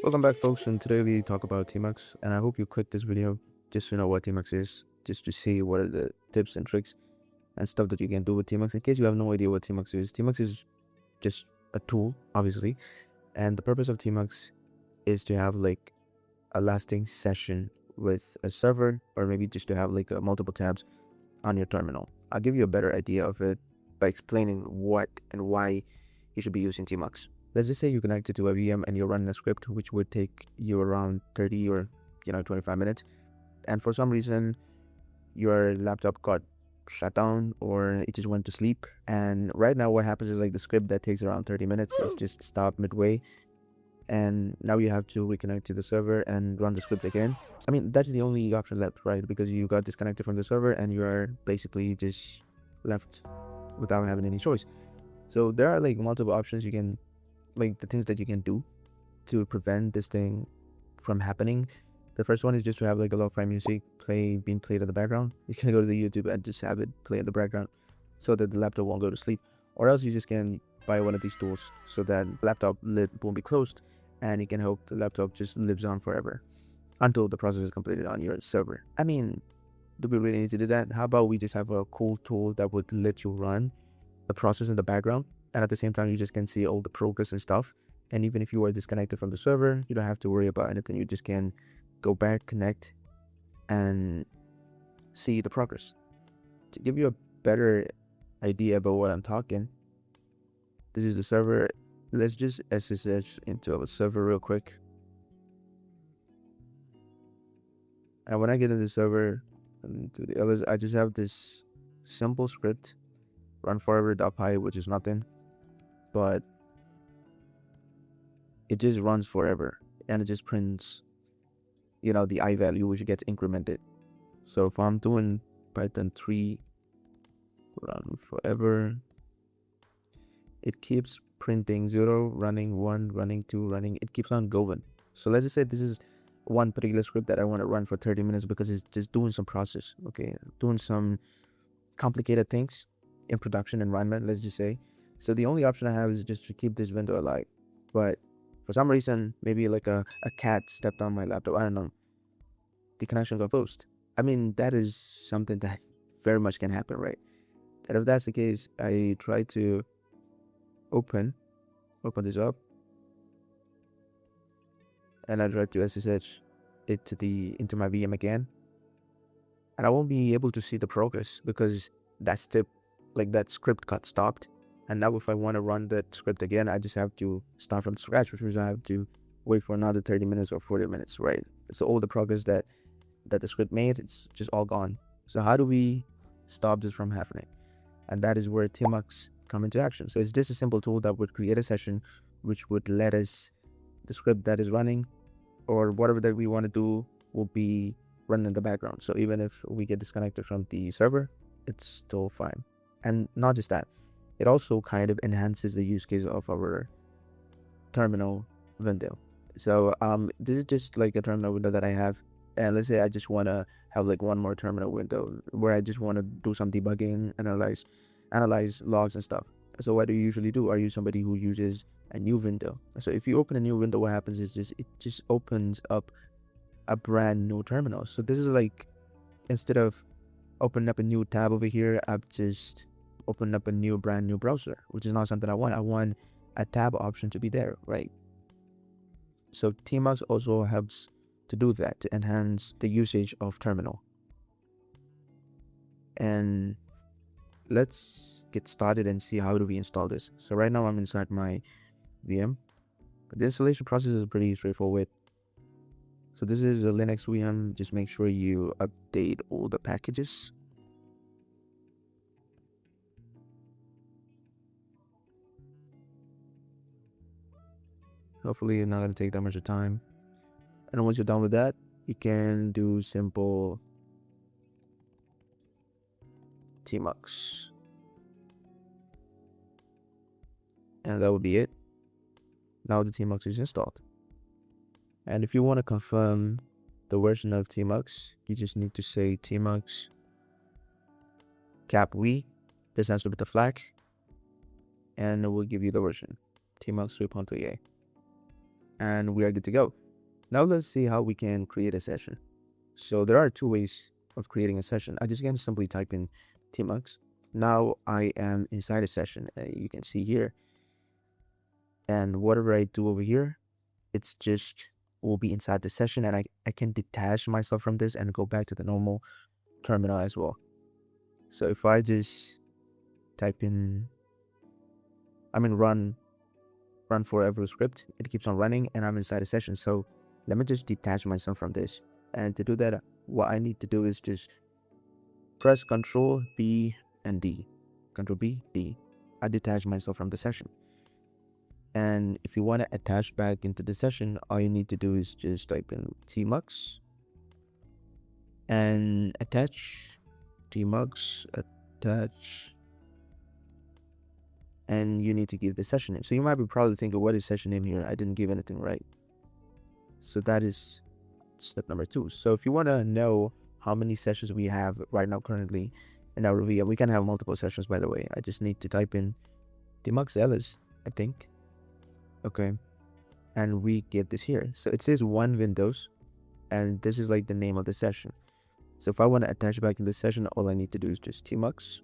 Welcome back, folks, and today we talk about Tmux, and I hope you click this video just to know what Tmux is, just to see what are the tips and tricks and stuff that you can do with Tmux. In case you have no idea what Tmux is just a tool, obviously, and the purpose of Tmux is to have like a lasting session with a server, or maybe just to have like multiple tabs on your terminal. I'll give you a better idea of it by explaining what and why you should be using Tmux. Let's just say you connected to a VM and you're running a script which would take you around 30 or 25 minutes, and for some reason your laptop got shut down or it just went to sleep. And right now what happens is like the script that takes around 30 minutes is just stopped midway, and now you have to reconnect to the server and run the script again. I mean, that's the only option left, right? Because you got disconnected from the server and you are basically just left without having any choice. So there are like multiple options you can, like the things that you can do to prevent this thing from happening. The first one is just to have like a lo-fi music being played in the background. You can go to the YouTube and just have it play in the background so that the laptop won't go to sleep. Or else you just can buy one of these tools so that laptop lid won't be closed, and you can hope the laptop just lives on forever until the process is completed on your server. I mean, do we really need to do that? How about we just have a cool tool that would let you run the process in the background, and at the same time you just can see all the progress and stuff. And even if you are disconnected from the server, you don't have to worry about anything. You just can go back, connect, and see the progress. To give you a better idea about what I'm talking, this is the server. Let's just SSH into a server real quick. And when I get into the server and do the others, I just have this simple script, run forever.py, which is nothing, but it just runs forever and it just prints, the I value, which gets incremented. So if I'm doing Python 3 run forever, it keeps printing 0, running 1, running 2, running, it keeps on going. So let's just say this is one particular script that I want to run for 30 minutes because it's just doing some process, okay, doing some complicated things in production environment, let's just say. So the only option I have is just to keep this window alive. But for some reason, maybe like a cat stepped on my laptop, I don't know, the connection got closed. I mean, that is something that very much can happen, right? And if that's the case, I try to open this up, and I try to SSH it into my VM again, and I won't be able to see the progress because that script got stopped. And now if I want to run that script again, I just have to start from scratch, which means I have to wait for another 30 minutes or 40 minutes, right? So all the progress that the script made, it's just all gone. So how do we stop this from happening? And that is where Tmux come into action. So it's just a simple tool that would create a session which would let us, the script that is running or whatever that we want to do will be running in the background. So even if we get disconnected from the server, it's still fine. And not just that, it also kind of enhances the use case of our terminal window. So this is just like a terminal window that I have, and let's say I just want to have like one more terminal window where I just want to do some debugging, analyze logs and stuff. So what do you usually do? Are you somebody who uses a new window? So if you open a new window, what happens is it just opens up a brand new terminal. So this is like, instead of opening up a new tab over here, I've just opened up a brand new browser, which is not something I want. I want a tab option to be there, right? So Tmux also helps to do that, to enhance the usage of terminal. And let's get started and see how do we install this. So right now I'm inside my VM. The installation process is pretty straightforward. So this is a Linux VM. Just make sure you update all the packages. Hopefully it's not going to take that much of time. And once you're done with that, you can do simple Tmux. And that would be it. Now the Tmux is installed. And if you want to confirm the version of Tmux, you just need to say Tmux cap v. This has to be the flag, and it will give you the version Tmux 3.3a. and we are good to go. Now let's see how we can create a session. So there are two ways of creating a session. I just can simply type in Tmux. Now I am inside a session, you can see here, and whatever I do over here, it's just will be inside the session, and I can detach myself from this and go back to the normal terminal as well. So if I just type in, run forever script, it keeps on running and I'm inside a session. So let me just detach myself from this. And to do that, what I need to do is just press Control B and D. Control B, D. I detach myself from the session. And if you want to attach back into the session, all you need to do is just type in Tmux and attach, Tmux, attach, and you need to give the session name. So you might be probably thinking, what is session name here? I didn't give anything, right? So that is step number 2. So if you want to know how many sessions we have right now currently in our VM, we can have multiple sessions, by the way. I just need to type in Tmux Is, I think. Okay. And we get this here. So it says 1 Windows, and this is like the name of the session. So if I want to attach back in the session, all I need to do is just Tmux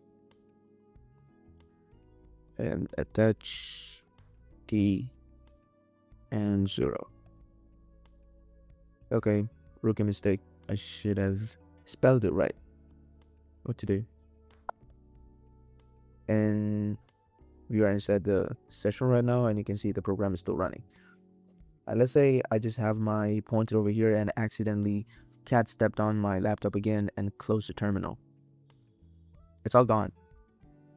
and attach T and 0. Okay, rookie mistake. I should have spelled it right. What to do? And we are inside the session right now, and you can see the program is still running. Let's say I just have my pointer over here and accidentally cat stepped on my laptop again and closed the terminal. It's all gone.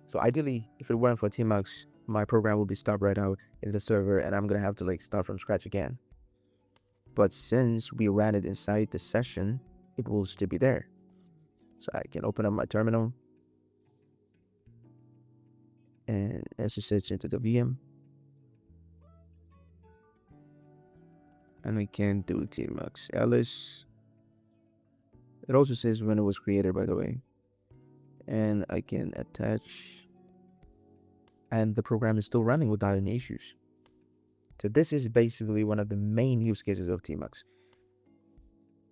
So ideally, if it weren't for Tmux, my program will be stopped right out in the server and I'm gonna have to start from scratch again. But since we ran it inside the session, it will still be there. So I can open up my terminal and SSH into the VM. And we can do Tmux Is. It also says when it was created, by the way. And I can attach, and the program is still running without any issues. So this is basically one of the main use cases of Tmux.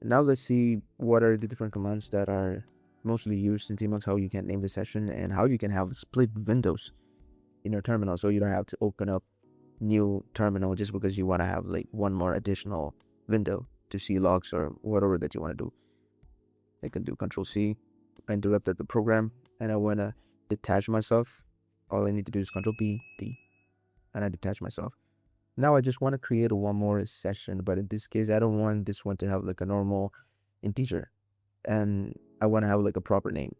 Now let's see what are the different commands that are mostly used in Tmux, how you can name the session, and how you can have split windows in your terminal, so you don't have to open up new terminal just because you want to have one more additional window to see logs or whatever that you want to do. I can do Control C. I interrupted the program and I want to detach myself. All I need to do is Control B, D, and I detach myself. Now I just want to create one more session, but in this case, I don't want this one to have a normal integer, and I want to have a proper name.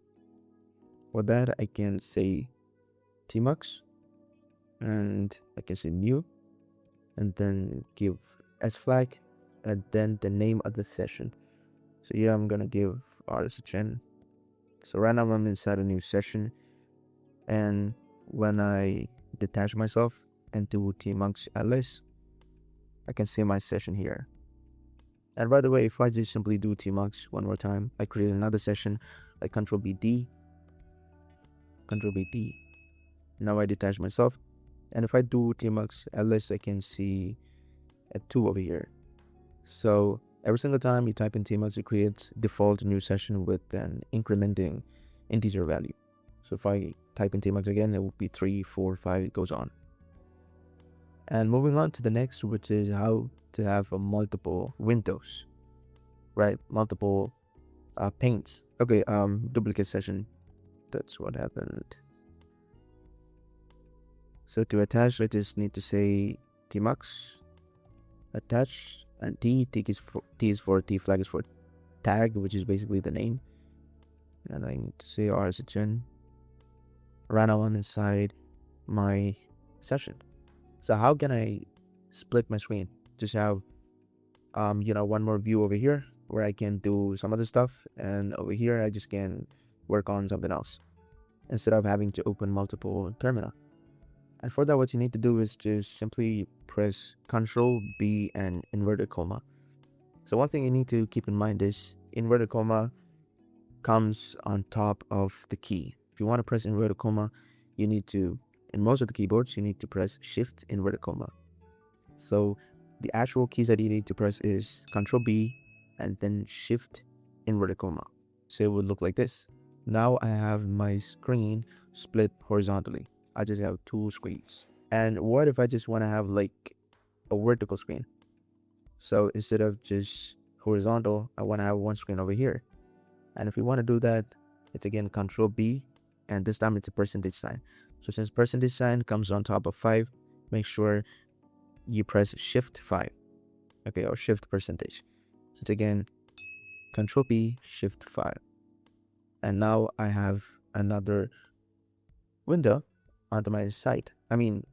For that, I can say Tmux, and I can say new, and then give S flag, and then the name of the session. So here I'm gonna give RSHN. So right now I'm inside a new session, and when I detach myself and do Tmux Is, I can see my session here. And by the way, if I just simply do Tmux one more time, I create another session, like Control B D, Control B D. Now I detach myself, and if I do Tmux Is, I can see a 2 over here. So every single time you type in Tmux, it creates default new session with an incrementing integer value. So if I type in Tmux again, it will be 3, 4, 5, it goes on. And moving on to the next, which is how to have multiple windows, right? Multiple panes. Okay, duplicate session. That's what happened. So to attach, I just need to say Tmux attach, and T is for T flag is for tag, which is basically the name. And I need to say RSHN. Right now I'm inside my session. So how can I split my screen? Just have one more view over here where I can do some other stuff, and over here I just can work on something else instead of having to open multiple terminal. And for that, what you need to do is just simply press Control B and inverted comma. So one thing you need to keep in mind is inverted comma comes on top of the key. If you want to press inverted comma, in most of the keyboards, you need to press Shift inverted comma. So the actual keys that you need to press is Control B and then Shift inverted comma. So it would look like this. Now I have my screen split horizontally. I just have two screens. And what if I just want to have like a vertical screen? So instead of just horizontal, I want to have one screen over here. And if we want to do that, it's again Control B, and this time it's a percentage sign. So since percentage sign comes on top of 5, make sure you press Shift 5, okay, or Shift percentage. So it's again Control B, Shift 5. And now I have another window onto my side. I mean,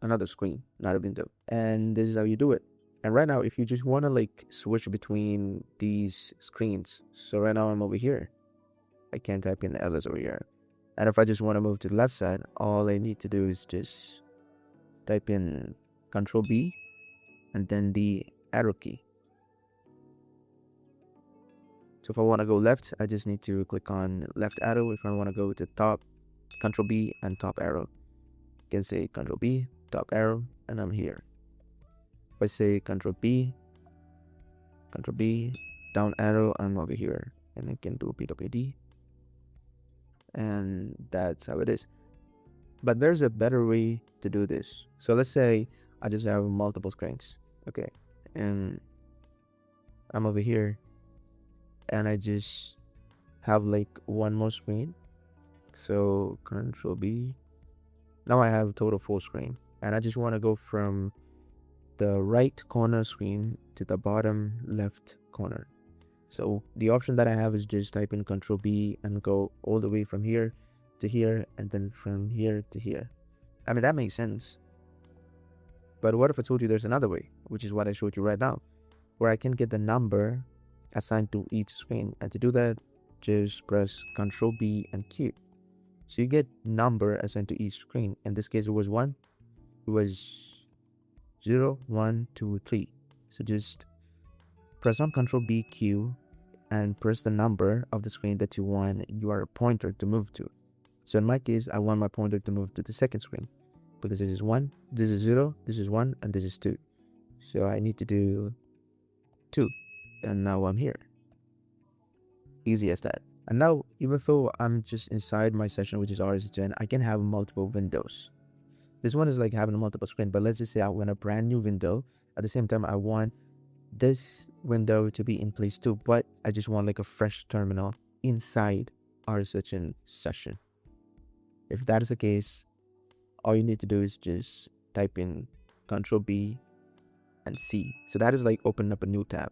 another screen, not a window. And this is how you do it. And right now, if you just want to like switch between these screens, so right now I'm over here, I can type in LS over here. And if I just want to move to the left side, all I need to do is just type in Control B and then the arrow key. So if I want to go left, I just need to click on left arrow. If I want to go to top, Control B and top arrow. You can say Control B, top arrow, and I'm here. If I say Control B, down arrow, I'm over here. And I can do PWD. And that's how it is. But there's a better way to do this. So let's say I just have multiple screens. Okay. And I'm over here. And I just have like one more screen. So Control B. Now I have total full screen. And I just want to go from the right corner screen to the bottom left corner. So the option that I have is just type in Control B and go all the way from here to here and then from here to here. I mean, that makes sense. But what if I told you there's another way, which is what I showed you right now, where I can get the number assigned to each screen. And to do that, just press Control B and Q. So you get number assigned to each screen. In this case, it was 1. It was 0, 1, 2, 3. So just press on Control B, Q, and press the number of the screen that you want your pointer to move to. So in my case, I want my pointer to move to the second screen because this is 1, this is 0, this is 1, and this is 2. So I need to do 2, and now I'm here. Easy as that. And now, even though I'm just inside my session, which is RSGen, I can have multiple windows. This one is like having a multiple screen, but let's just say I want a brand new window. At the same time, I want this window to be in place too, but I just want like a fresh terminal inside RSGen session. If that is the case, all you need to do is just type in Control B and C. So that is like open up a new tab.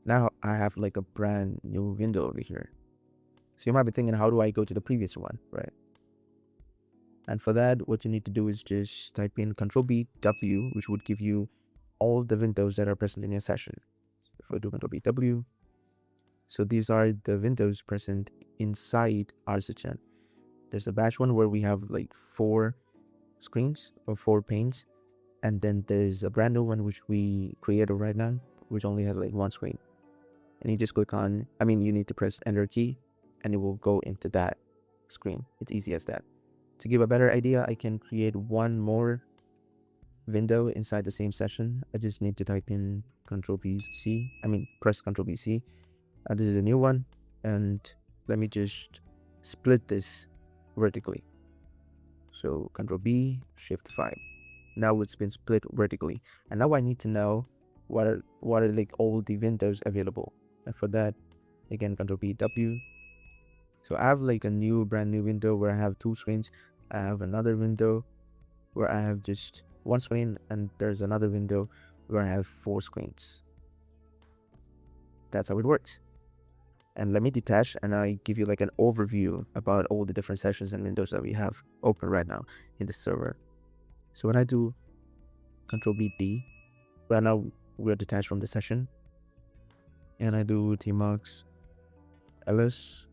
Now I have like a brand new window over here. So you might be thinking, how do I go to the previous one, right? And for that, what you need to do is just type in Control B W, which would give you all the windows that are present in your session. If I do Control B W, so these are the windows present inside RSGen. There's a batch one where we have like 4 screens or 4 panes, and then there's a brand new one which we created right now, which only has like 1 screen. And you just click on, you need to press Enter key, and it will go into that screen. It's easy as that. To give a better idea, I can create one more window inside the same session. I just need to type in Control V C. Press Control V C. This is a new one, and let me just split this vertically. So Control B, Shift 5. Now it's been split vertically, and now I need to know what are like all the windows available. And for that, again, Control B W. So I have like a brand new window where I have 2 screens. I have another window where I have just 1 screen, and there's another window where I have 4 screens. That's how it works. And let me detach, and I give you like an overview about all the different sessions and windows that we have open right now in the server. So when I do Control B D, right now we're detached from the session, and I do Tmux LS.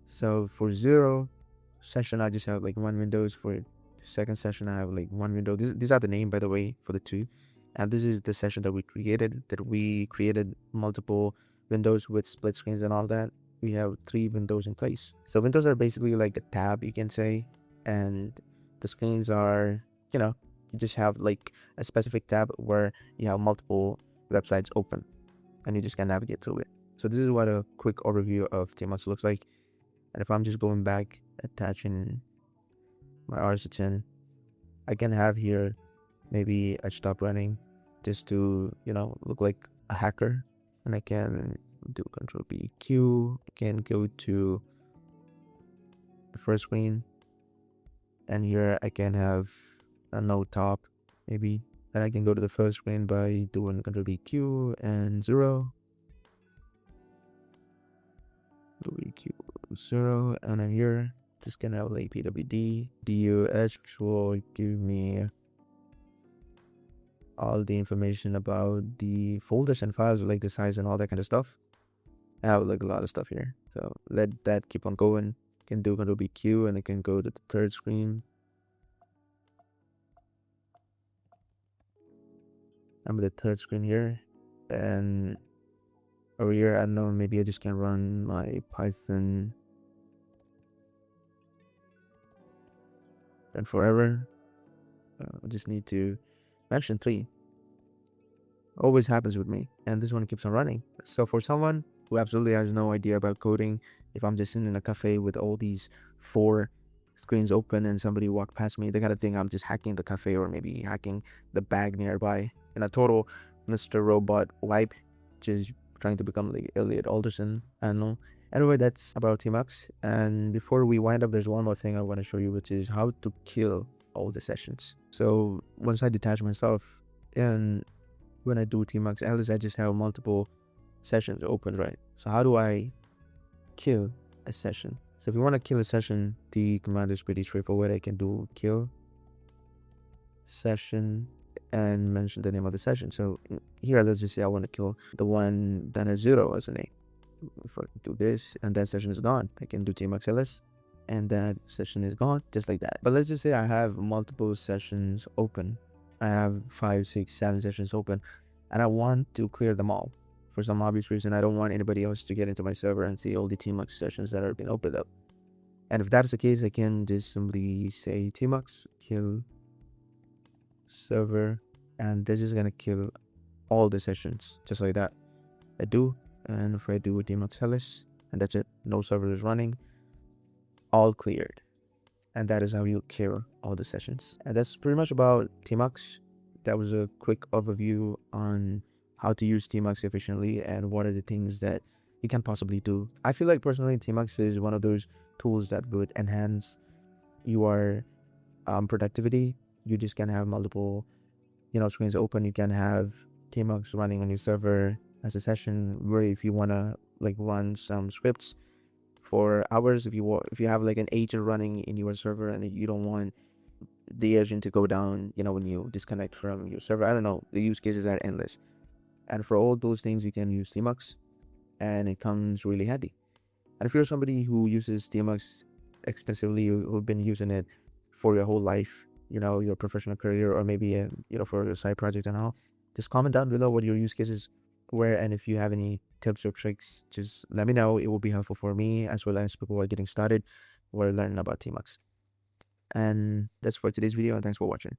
So for 0 session, I just have like 1 windows. For second session, I have like 1 window. These are the name, by the way, for the 2. And this is the session that we created multiple windows with split screens and all that. We have 3 windows in place. So windows are basically like a tab, you can say, and the screens are, You just have like a specific tab where you have multiple websites open and you just can navigate through it. So this is what a quick overview of Tmux looks like. And if I'm just going back, attaching my RSA10, I can have here maybe I stop running just to, look like a hacker. And I can do Control B Q. I can go to the first screen, and here I can have a no top maybe. Then I can go to the first screen by doing Control B Q and 0. Q 0, and then here just gonna have like pwd DUH, which will give me all the information about the folders and files, like the size and all that kind of stuff. I have like a lot of stuff here, so let that keep on going. Can do Control BQ, and I can go to the third screen. I'm at the third screen here, and over here, I don't know, maybe I just can run my Python and forever. I just need to mention 3. Always happens with me, and this one keeps on running. So for someone who absolutely has no idea about coding, if I'm just sitting in a cafe with all these 4 screens open and somebody walk past me, they gotta think I'm just hacking the cafe or maybe hacking the bag nearby in a total Mr. Robot wipe, just trying to become like Elliot Alderson. I don't know. Anyway, that's about Tmux. And before we wind up, there's one more thing I want to show you, which is how to kill all the sessions. So once I detach myself, and when I do Tmux, at least I just have multiple sessions open, right? So how do I kill a session? So if you want to kill a session, the command is pretty straightforward. I can do kill session and mention the name of the session. So here, let's just say I want to kill the one that has 0 as a name. If I do this and that session is gone, I can do Tmux ls and that session is gone, just like that. But let's just say I have multiple sessions open. I have 5, 6, 7 sessions open, and I want to clear them all. For some obvious reason, I don't want anybody else to get into my server and see all the Tmux sessions that have been opened up. And if that is the case, I can just simply say Tmux kill server, and this is gonna kill all the sessions, just like that. I do, and if I do Tmux ls, and that's it, no server is running, all cleared. And that is how you clear all the sessions. And that's pretty much about Tmux. That was a quick overview on how to use Tmux efficiently and what are the things that you can possibly do. I feel like personally Tmux is one of those tools that would enhance your productivity. You just can have multiple screens open. You can have Tmux running on your server as a session, where if you want to like run some scripts for hours, if you have like an agent running in your server and you don't want the agent to go down when you disconnect from your server, I don't know, the use cases are endless. And for all those things, you can use Tmux, and it comes really handy. And if you're somebody who uses Tmux extensively, who've been using it for your whole life, your professional career, or maybe for your side project and all, just comment down below what your use cases were, and if you have any tips or tricks, just let me know. It will be helpful for me as well as people who are getting started or learning about Tmux. And that's for today's video, and thanks for watching.